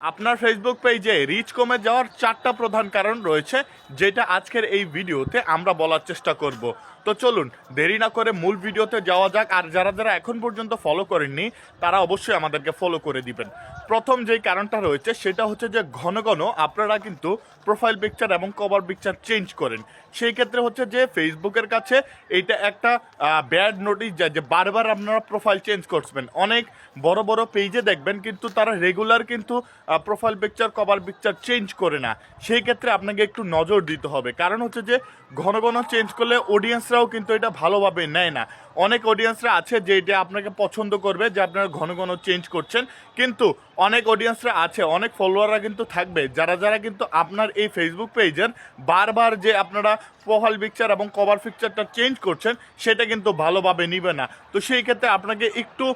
আপনার ফেসবুক পেজে রিচ কমে যাওয়ার 4টা প্রধান কারণ রয়েছে, যেটা আজকের এই ভিডিওতে আমরা বলার চেষ্টা করব। তো চলুন দেরি না করে মূল ভিডিওতে যাওয়া যাক। আর যারা যারা এখন পর্যন্ত ফলো করেননি তারা অবশ্যই আমাদেরকে ফলো করে দিবেন। প্রথম যেই কারণটা রয়েছে সেটা হচ্ছে যে ঘন ঘন আপনারা কিন্তু প্রোফাইল পিকচার এবং কভার পিকচার চেঞ্জ করেন। সেই ক্ষেত্রে হচ্ছে যে ফেসবুকের কাছে এইটা একটা ব্যাড নোটিশ যায় যে বারবার আপনারা প্রোফাইল চেঞ্জ করবেন। অনেক বড় বড় পেজে দেখবেন কিন্তু তারা রেগুলার কিন্তু profile picture cover picture change করে না। সেই ক্ষেত্রে আপনাকে একটু নজর দিতে হবে, কারণ হচ্ছে যে ঘন ঘন চেঞ্জ করলে অডিয়েন্সরাও কিন্তু এটা ভালোভাবে নেয় না। অনেক অডিয়েন্সরা আছে যে এটা আপনাকে পছন্দ করবে যে আপনারা ঘন ঘন চেঞ্জ করছেন, কিন্তু অনেক অডিয়েন্সরা আছে, অনেক ফলোয়াররা কিন্তু থাকবে যারা যারা কিন্তু আপনার এই ফেসবুক পেজের বারবার যে আপনারা প্রোফাইল পিকচার এবং কভার পিকচারটা চেঞ্জ করছেন সেটা কিন্তু ভালোভাবে নিবে না। তো সেই ক্ষেত্রে আপনাকে একটু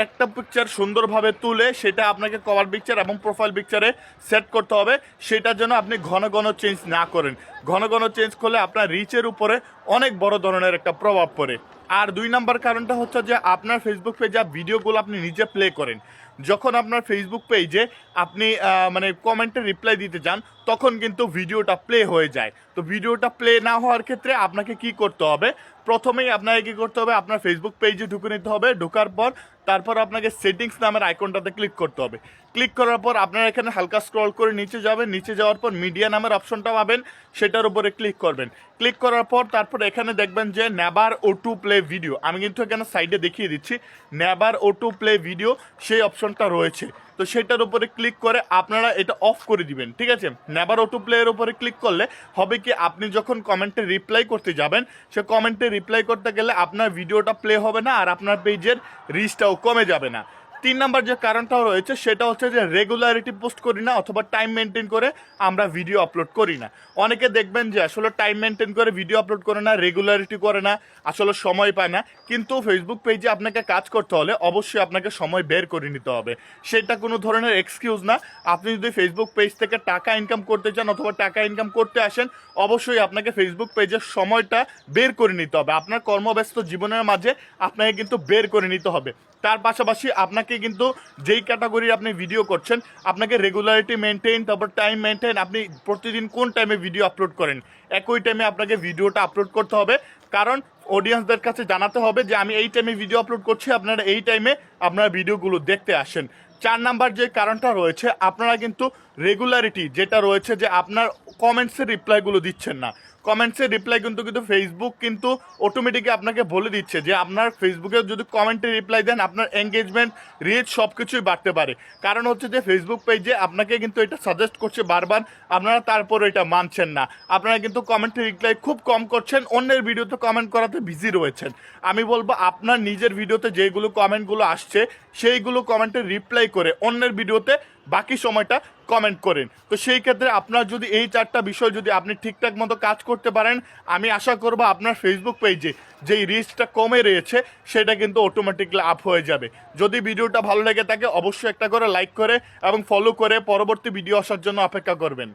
একটা পিকচার সুন্দরভাবে তুলে সেটা আপনাকে কভার পিকচার এবং প্রোফাইল পিকচারে সেট করতে হবে, সেটার জন্য আপনি ঘন ঘন চেঞ্জ না করেন। ঘন ঘন চেঞ্জ করলে আপনার রিচের উপরে অনেক বড় ধরনের একটা প্রভাব পড়ে। আর 2 নম্বর কারণটা হচ্ছে যে আপনার ফেসবুক পেজে ভিডিওগুলো আপনি নিজে প্লে করেন। যখন আপনার ফেসবুক পেজে আপনি মানে কমেন্টে রিপ্লাই দিতে যান তখন কিন্তু ভিডিওটা প্লে হয়ে যায়। তো ভিডিওটা প্লে না হওয়ার ক্ষেত্রে আপনাকে কি করতে হবে, প্রথমেই আপনাকে কি করতে হবে, আপনার ফেসবুক পেজে ঢুকে নিতে হবে। ঢোকার পর তারপর আপনাকে সেটিংস নামের আইকনটাতে ক্লিক করতে হবে। ক্লিক করার পর আপনারা এখানে হালকা স্ক্রল করে নিচে যাবেন। নিচে যাওয়ার পর মিডিয়া নামের অপশনটা পাবেন, সেটার উপরে ক্লিক করবেন। ক্লিক করার পর তারপর এখানে দেখবেন যে never auto play video, আমি কিন্তু এখানে সাইডে দেখিয়ে দিচ্ছি never auto play video, সেই অপশনটা রয়েছে। তো সেটার উপরে ক্লিক করে আপনারা এটা অফ করে দিবেন, ঠিক আছে। নেভার অটো প্লে এর উপরে ক্লিক করলে হবে কি, আপনি যখন কমেন্টে রিপ্লাই করতে যাবেন সে কমেন্টে রিপ্লাই করতে গেলে আপনার ভিডিওটা প্লে হবে না আর আপনার পেজের রিচটাও কমে যাবে না। 3 নাম্বার যে কারণটাও রয়েছে সেটা হচ্ছে যে রেগুলারিটি পোস্ট করি না অথবা টাইম মেনটেন করে আমরা ভিডিও আপলোড করি না। অনেকে দেখবেন যে আসলে টাইম মেনটেন করে ভিডিও আপলোড করে না, রেগুলারিটি করে না, আসলে সময় পায় না। কিন্তু ফেসবুক পেজে আপনাকে কাজ করতে হলে অবশ্যই আপনাকে সময় বের করে নিতে হবে। সেটা কোনো ধরনের এক্সকিউজ না। আপনি যদি ফেসবুক পেজ থেকে টাকা ইনকাম করতে চান অথবা টাকা ইনকাম করতে আসেন, অবশ্যই আপনাকে ফেসবুক পেজের সময়টা বের করে নিতে হবে। আপনার কর্মব্যস্ত জীবনের মাঝে আপনাকে কিন্তু বের করে নিতে হবে। তার পাশাপাশি আপনাকে কিন্তু যেই ক্যাটাগরির আপনি ভিডিও করছেন আপনাকে রেগুলারিটি মেনটেন, তারপর টাইম মেনটেন, আপনি প্রতিদিন কোন টাইমে ভিডিও আপলোড করেন একই টাইমে আপনাকে ভিডিওটা আপলোড করতে হবে। কারণ অডিয়েন্সদের কাছে জানাতে হবে যে আমি এই টাইমে ভিডিও আপলোড করছি, আপনারা এই টাইমে আপনারা ভিডিওগুলো দেখতে আসেন। 4 নাম্বার যে কারণটা রয়েছে, আপনারা কিন্তু রেগুলারিটি যেটা রয়েছে যে আপনার কমেন্টসের রিপ্লাইগুলো দিচ্ছেন না। কমেন্টসের রিপ্লাই কিন্তু ফেসবুক কিন্তু অটোমেটিকলি আপনাকে বলে দিচ্ছে যে আপনার ফেসবুকে যদি কমেন্টে রিপ্লাই দেন আপনার এঙ্গেজমেন্ট, রিচ সব কিছুই বাড়তে পারে। কারণ হচ্ছে যে ফেসবুক পেজে আপনাকে কিন্তু এটা সাজেস্ট করছে বারবার, আপনারা তারপর এটা মানছেন না। আপনারা কিন্তু কমেন্টে রিপ্লাই খুব কম করছেন, অন্যের ভিডিওতে কমেন্ট করাতে বিজি রয়েছেন। আমি বলবো আপনার নিজের ভিডিওতে যেগুলো কমেন্টগুলো আসছে সেইগুলো কমেন্টে রিপ্লাই করে অন্যের ভিডিওতে বাকি সময়টা কমেন্ট করেন। তো সেই ক্ষেত্রে আপনার যদি এই 4টা বিষয় যদি আপনি ঠিকঠাক মতো কাজ করতে পারেন, আমি আশা করব আপনার ফেসবুক পেজে যেই রিচটা কমে রয়েছে সেটা কিন্তু অটোমেটিকলি আপ হয়ে যাবে। যদি ভিডিওটা ভালো লেগে থাকে অবশ্যই একটা করে লাইক করে এবং ফলো করে পরবর্তী ভিডিও আসার জন্য অপেক্ষা করবেন।